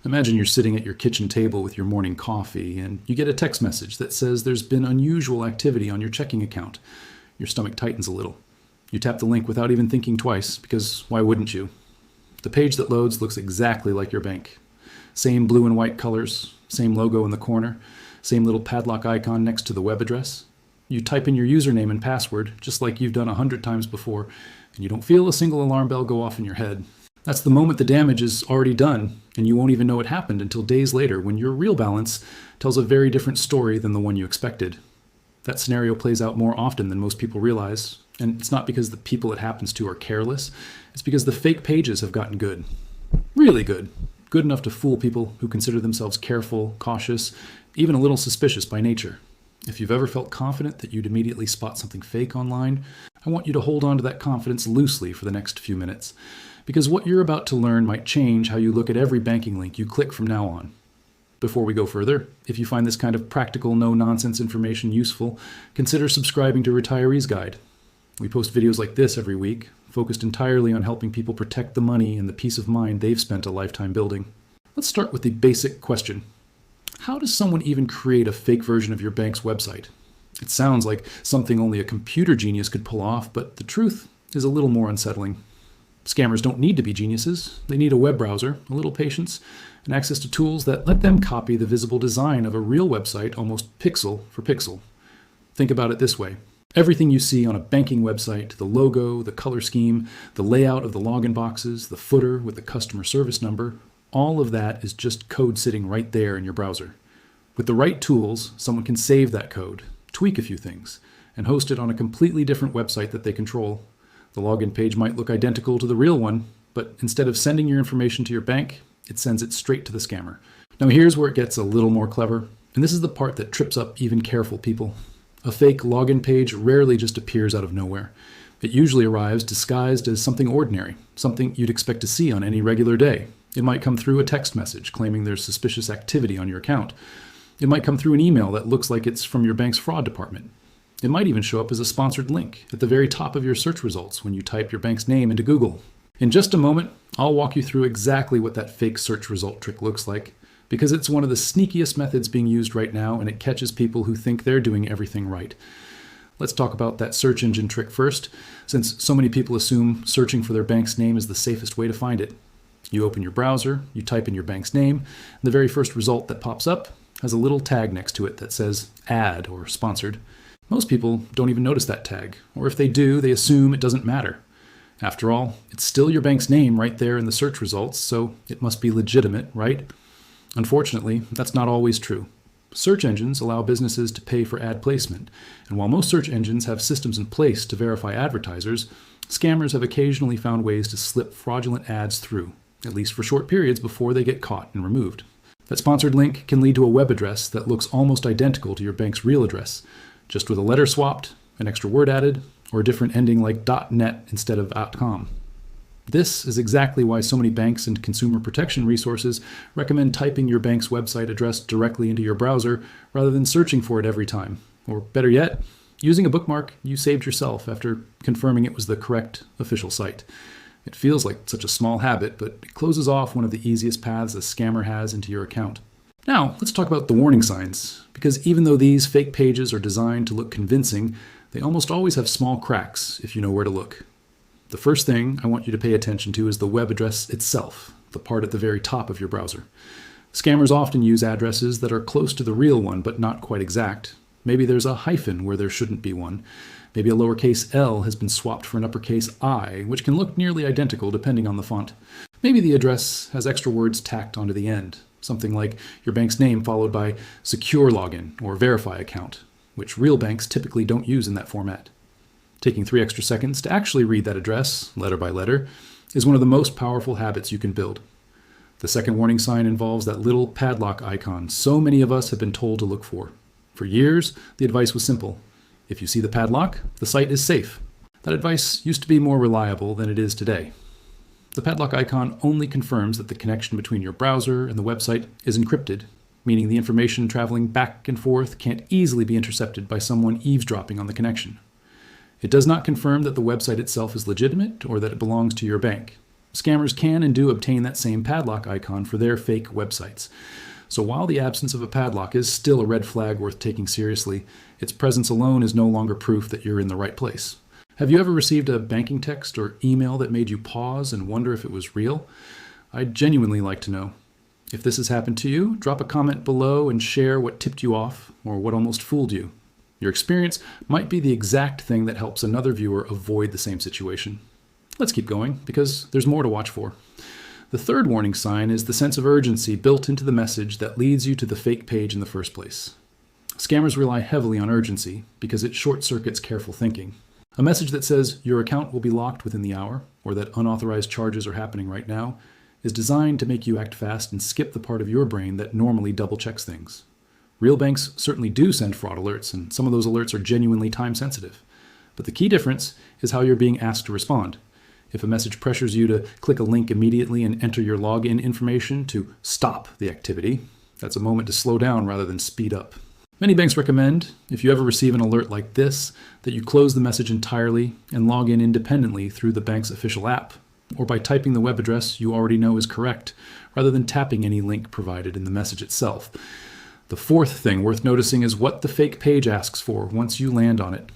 Imagine you're sitting at your kitchen table with your morning coffee and you get a text message that says there's been unusual activity on your checking account. Your stomach tightens a little. You tap the link without even thinking twice, because why wouldn't you? The page that loads looks exactly like your bank. Same blue and white colors, same logo in the corner, same little padlock icon next to the web address. You type in your username and password, just like you've done 100 times before, and you don't feel a single alarm bell go off in your head. That's the moment the damage is already done, and you won't even know it happened until days later when your real balance tells a very different story than the one you expected. That scenario plays out more often than most people realize, and it's not because the people it happens to are careless, it's because the fake pages have gotten good. Really good. Good enough to fool people who consider themselves careful, cautious, even a little suspicious by nature. If you've ever felt confident that you'd immediately spot something fake online, I want you to hold on to that confidence loosely for the next few minutes, because what you're about to learn might change how you look at every banking link you click from now on. Before we go further, if you find this kind of practical, no-nonsense information useful, consider subscribing to Retiree's Guide. We post videos like this every week, focused entirely on helping people protect the money and the peace of mind they've spent a lifetime building. Let's start with the basic question. How does someone even create a fake version of your bank's website? It sounds like something only a computer genius could pull off, but the truth is a little more unsettling. Scammers don't need to be geniuses. They need a web browser, a little patience, and access to tools that let them copy the visible design of a real website almost pixel for pixel. Think about it this way. Everything you see on a banking website, the logo, the color scheme, the layout of the login boxes, the footer with the customer service number, all of that is just code sitting right there in your browser. With the right tools, someone can save that code, tweak a few things, and host it on a completely different website that they control. The login page might look identical to the real one, but instead of sending your information to your bank, it sends it straight to the scammer. Now here's where it gets a little more clever, and this is the part that trips up even careful people. A fake login page rarely just appears out of nowhere. It usually arrives disguised as something ordinary, something you'd expect to see on any regular day. It might come through a text message claiming there's suspicious activity on your account. It might come through an email that looks like it's from your bank's fraud department. It might even show up as a sponsored link at the very top of your search results when you type your bank's name into Google. In just a moment, I'll walk you through exactly what that fake search result trick looks like, because it's one of the sneakiest methods being used right now, and it catches people who think they're doing everything right. Let's talk about that search engine trick first, since so many people assume searching for their bank's name is the safest way to find it. You open your browser, you type in your bank's name, and the very first result that pops up has a little tag next to it that says ad or sponsored. Most people don't even notice that tag, or if they do, they assume it doesn't matter. After all, it's still your bank's name right there in the search results, so it must be legitimate, right? Unfortunately, that's not always true. Search engines allow businesses to pay for ad placement, and while most search engines have systems in place to verify advertisers, scammers have occasionally found ways to slip fraudulent ads through, at least for short periods before they get caught and removed. That sponsored link can lead to a web address that looks almost identical to your bank's real address, just with a letter swapped, an extra word added, or a different ending like .net instead of .com. This is exactly why so many banks and consumer protection resources recommend typing your bank's website address directly into your browser rather than searching for it every time. Or better yet, using a bookmark you saved yourself after confirming it was the correct official site. It feels like such a small habit, but it closes off one of the easiest paths a scammer has into your account. Now, let's talk about the warning signs, because even though these fake pages are designed to look convincing, they almost always have small cracks if you know where to look. The first thing I want you to pay attention to is the web address itself, the part at the very top of your browser. Scammers often use addresses that are close to the real one, but not quite exact. Maybe there's a hyphen where there shouldn't be one. Maybe a lowercase l has been swapped for an uppercase I, which can look nearly identical depending on the font. Maybe the address has extra words tacked onto the end, something like your bank's name followed by secure login or verify account, which real banks typically don't use in that format. Taking 3 extra seconds to actually read that address, letter by letter, is one of the most powerful habits you can build. The second warning sign involves that little padlock icon so many of us have been told to look for. For years, the advice was simple. If you see the padlock, the site is safe. That advice used to be more reliable than it is today. The padlock icon only confirms that the connection between your browser and the website is encrypted, meaning the information traveling back and forth can't easily be intercepted by someone eavesdropping on the connection. It does not confirm that the website itself is legitimate or that it belongs to your bank. Scammers can and do obtain that same padlock icon for their fake websites. So while the absence of a padlock is still a red flag worth taking seriously, its presence alone is no longer proof that you're in the right place. Have you ever received a banking text or email that made you pause and wonder if it was real? I'd genuinely like to know. If this has happened to you, drop a comment below and share what tipped you off or what almost fooled you. Your experience might be the exact thing that helps another viewer avoid the same situation. Let's keep going, because there's more to watch for. The third warning sign is the sense of urgency built into the message that leads you to the fake page in the first place. Scammers rely heavily on urgency because it short-circuits careful thinking. A message that says your account will be locked within the hour, or that unauthorized charges are happening right now, is designed to make you act fast and skip the part of your brain that normally double-checks things. Real banks certainly do send fraud alerts, and some of those alerts are genuinely time-sensitive. But the key difference is how you're being asked to respond. If a message pressures you to click a link immediately and enter your login information to stop the activity, that's a moment to slow down rather than speed up. Many banks recommend, if you ever receive an alert like this, that you close the message entirely and log in independently through the bank's official app, or by typing the web address you already know is correct, rather than tapping any link provided in the message itself. The fourth thing worth noticing is what the fake page asks for once you land on it.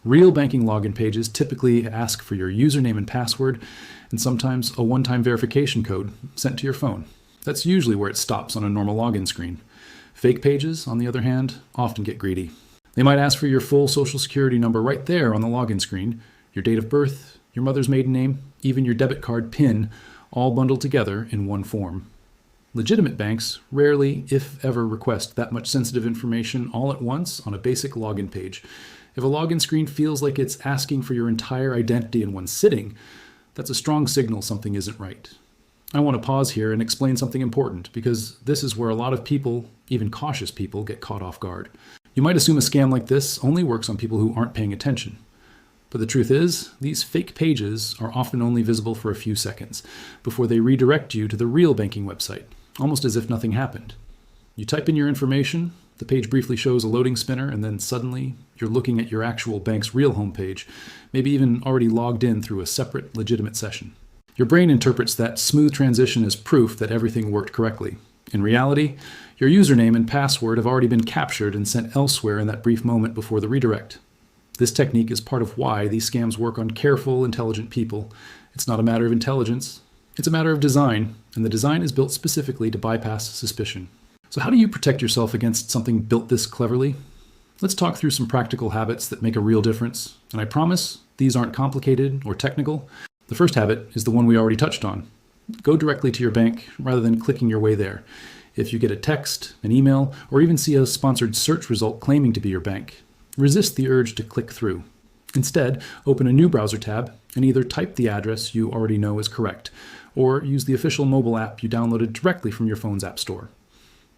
Real banking login pages typically ask for your username and password, and sometimes a one-time verification code sent to your phone. That's usually where it stops on a normal login screen. Fake pages, on the other hand, often get greedy. They might ask for your full social security number right there on the login screen, your date of birth, your mother's maiden name, even your debit card PIN, all bundled together in one form. Legitimate banks rarely, if ever, request that much sensitive information all at once on a basic login page. If a login screen feels like it's asking for your entire identity in one sitting, that's a strong signal something isn't right. I want to pause here and explain something important, because this is where a lot of people, even cautious people, get caught off guard. You might assume a scam like this only works on people who aren't paying attention. But the truth is, these fake pages are often only visible for a few seconds before they redirect you to the real banking website, almost as if nothing happened. You type in your information, the page briefly shows a loading spinner, and then suddenly you're looking at your actual bank's real homepage, maybe even already logged in through a separate, legitimate session. Your brain interprets that smooth transition as proof that everything worked correctly. In reality, your username and password have already been captured and sent elsewhere in that brief moment before the redirect. This technique is part of why these scams work on careful, intelligent people. It's not a matter of intelligence, it's a matter of design, and the design is built specifically to bypass suspicion. So how do you protect yourself against something built this cleverly? Let's talk through some practical habits that make a real difference, and I promise these aren't complicated or technical. The first habit is the one we already touched on. Go directly to your bank rather than clicking your way there. If you get a text, an email, or even see a sponsored search result claiming to be your bank, resist the urge to click through. Instead, open a new browser tab and either type the address you already know is correct, or use the official mobile app you downloaded directly from your phone's app store.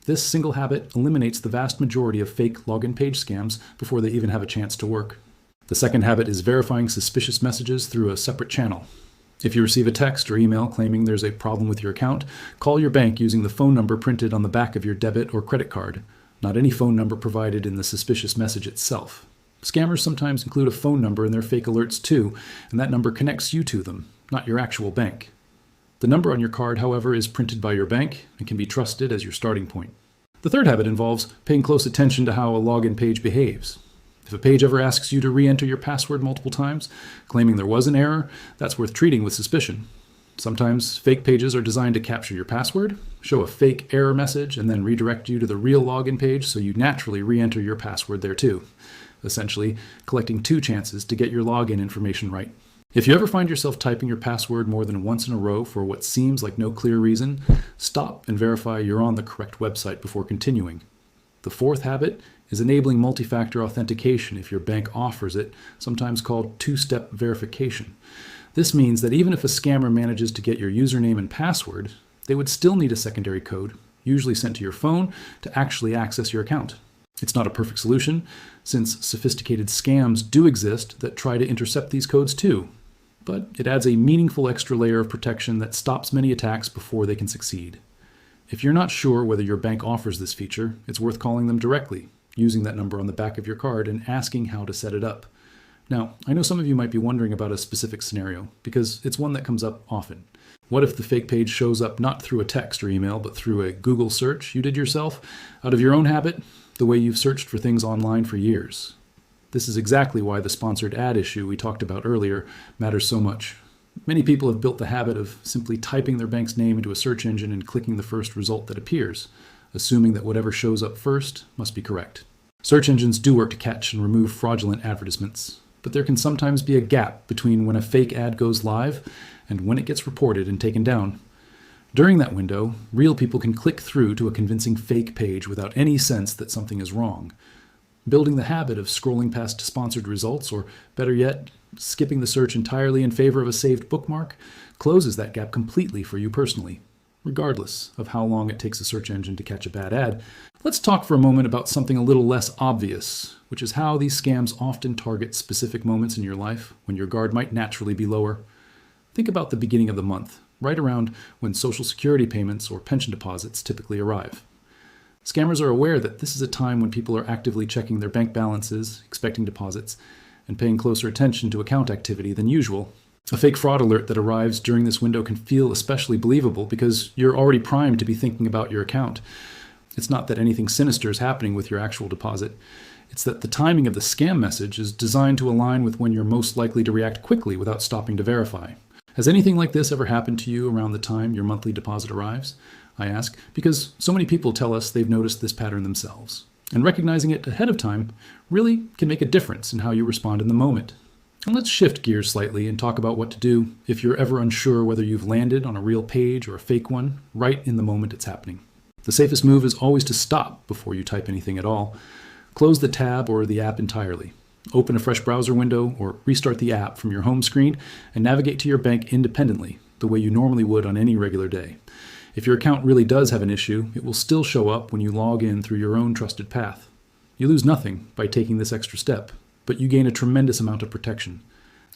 This single habit eliminates the vast majority of fake login page scams before they even have a chance to work. The second habit is verifying suspicious messages through a separate channel. If you receive a text or email claiming there's a problem with your account, call your bank using the phone number printed on the back of your debit or credit card, not any phone number provided in the suspicious message itself. Scammers sometimes include a phone number in their fake alerts too, and that number connects you to them, not your actual bank. The number on your card, however, is printed by your bank and can be trusted as your starting point. The third habit involves paying close attention to how a login page behaves. If a page ever asks you to re-enter your password multiple times, claiming there was an error, that's worth treating with suspicion. Sometimes fake pages are designed to capture your password, show a fake error message, and then redirect you to the real login page so you naturally re-enter your password there too, essentially collecting two chances to get your login information right. If you ever find yourself typing your password more than once in a row for what seems like no clear reason, stop and verify you're on the correct website before continuing. The fourth habit is enabling multi-factor authentication if your bank offers it, sometimes called two-step verification. This means that even if a scammer manages to get your username and password, they would still need a secondary code, usually sent to your phone, to actually access your account. It's not a perfect solution, since sophisticated scams do exist that try to intercept these codes too, but it adds a meaningful extra layer of protection that stops many attacks before they can succeed. If you're not sure whether your bank offers this feature, it's worth calling them directly, using that number on the back of your card and asking how to set it up. Now, I know some of you might be wondering about a specific scenario, because it's one that comes up often. What if the fake page shows up not through a text or email, but through a Google search you did yourself, out of your own habit, the way you've searched for things online for years? This is exactly why the sponsored ad issue we talked about earlier matters so much. Many people have built the habit of simply typing their bank's name into a search engine and clicking the first result that appears, assuming that whatever shows up first must be correct. Search engines do work to catch and remove fraudulent advertisements, but there can sometimes be a gap between when a fake ad goes live and when it gets reported and taken down. During that window, real people can click through to a convincing fake page without any sense that something is wrong. Building the habit of scrolling past sponsored results, or better yet, skipping the search entirely in favor of a saved bookmark, closes that gap completely for you personally, regardless of how long it takes a search engine to catch a bad ad. Let's talk for a moment about something a little less obvious, which is how these scams often target specific moments in your life when your guard might naturally be lower. Think about the beginning of the month, right around when Social Security payments or pension deposits typically arrive. Scammers are aware that this is a time when people are actively checking their bank balances, expecting deposits, and paying closer attention to account activity than usual. A fake fraud alert that arrives during this window can feel especially believable because you're already primed to be thinking about your account. It's not that anything sinister is happening with your actual deposit. It's that the timing of the scam message is designed to align with when you're most likely to react quickly without stopping to verify. Has anything like this ever happened to you around the time your monthly deposit arrives? I ask, because so many people tell us they've noticed this pattern themselves. And recognizing it ahead of time really can make a difference in how you respond in the moment. And let's shift gears slightly and talk about what to do if you're ever unsure whether you've landed on a real page or a fake one right in the moment it's happening. The safest move is always to stop before you type anything at all. Close the tab or the app entirely. Open a fresh browser window or restart the app from your home screen and navigate to your bank independently, the way you normally would on any regular day. If your account really does have an issue, it will still show up when you log in through your own trusted path. You lose nothing by taking this extra step, but you gain a tremendous amount of protection.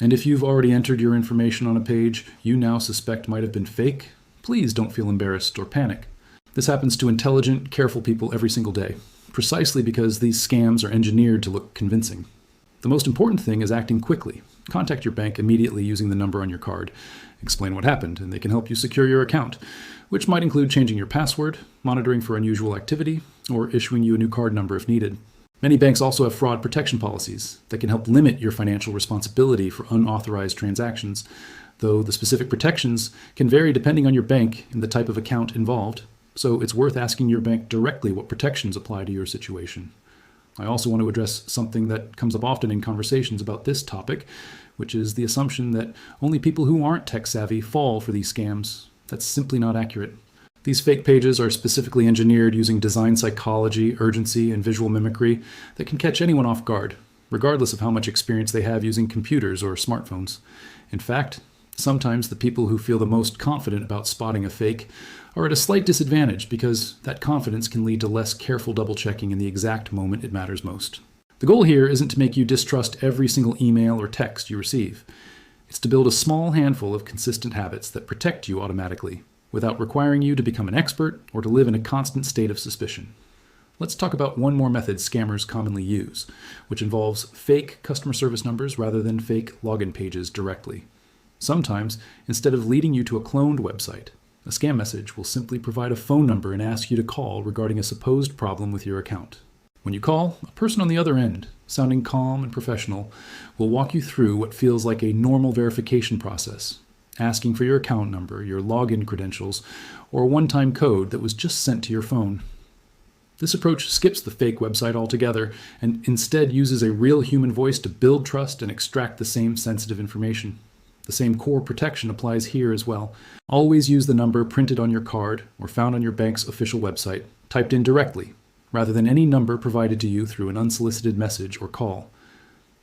And if you've already entered your information on a page you now suspect might have been fake, please don't feel embarrassed or panic. This happens to intelligent, careful people every single day, precisely because these scams are engineered to look convincing. The most important thing is acting quickly. Contact your bank immediately using the number on your card. Explain what happened, and they can help you secure your account, which might include changing your password, monitoring for unusual activity, or issuing you a new card number if needed. Many banks also have fraud protection policies that can help limit your financial responsibility for unauthorized transactions, though the specific protections can vary depending on your bank and the type of account involved, so it's worth asking your bank directly what protections apply to your situation. I also want to address something that comes up often in conversations about this topic, which is the assumption that only people who aren't tech-savvy fall for these scams. That's simply not accurate. These fake pages are specifically engineered using design psychology, urgency, and visual mimicry that can catch anyone off guard, regardless of how much experience they have using computers or smartphones. In fact, sometimes the people who feel the most confident about spotting a fake are at a slight disadvantage because that confidence can lead to less careful double-checking in the exact moment it matters most. The goal here isn't to make you distrust every single email or text you receive. It's to build a small handful of consistent habits that protect you automatically, without requiring you to become an expert or to live in a constant state of suspicion. Let's talk about one more method scammers commonly use, which involves fake customer service numbers rather than fake login pages directly. Sometimes, instead of leading you to a cloned website, a scam message will simply provide a phone number and ask you to call regarding a supposed problem with your account. When you call, a person on the other end, sounding calm and professional, will walk you through what feels like a normal verification process, asking for your account number, your login credentials, or a one-time code that was just sent to your phone. This approach skips the fake website altogether and instead uses a real human voice to build trust and extract the same sensitive information. The same core protection applies here as well. Always use the number printed on your card or found on your bank's official website, typed in directly, rather than any number provided to you through an unsolicited message or call.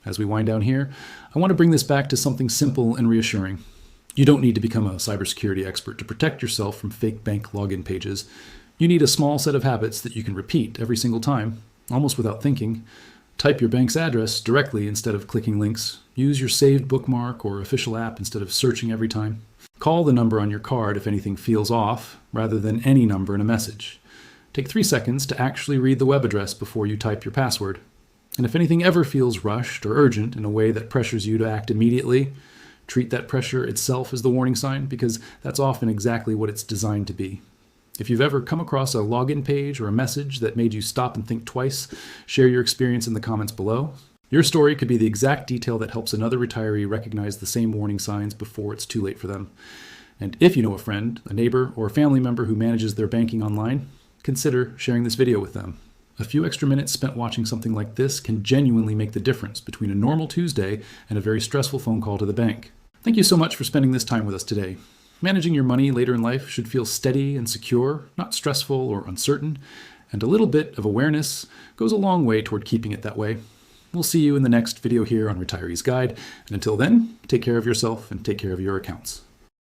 As we wind down here, I want to bring this back to something simple and reassuring. You don't need to become a cybersecurity expert to protect yourself from fake bank login pages. You need a small set of habits that you can repeat every single time, almost without thinking. Type your bank's address directly instead of clicking links. Use your saved bookmark or official app instead of searching every time. Call the number on your card if anything feels off, rather than any number in a message. Take 3 seconds to actually read the web address before you type your password. And if anything ever feels rushed or urgent in a way that pressures you to act immediately, treat that pressure itself as the warning sign, because that's often exactly what it's designed to be. If you've ever come across a login page or a message that made you stop and think twice, share your experience in the comments below. Your story could be the exact detail that helps another retiree recognize the same warning signs before it's too late for them. And if you know a friend, a neighbor, or a family member who manages their banking online, consider sharing this video with them. A few extra minutes spent watching something like this can genuinely make the difference between a normal Tuesday and a very stressful phone call to the bank. Thank you so much for spending this time with us today. Managing your money later in life should feel steady and secure, not stressful or uncertain, and a little bit of awareness goes a long way toward keeping it that way. We'll see you in the next video here on Retiree's Guide, and until then, take care of yourself and take care of your accounts.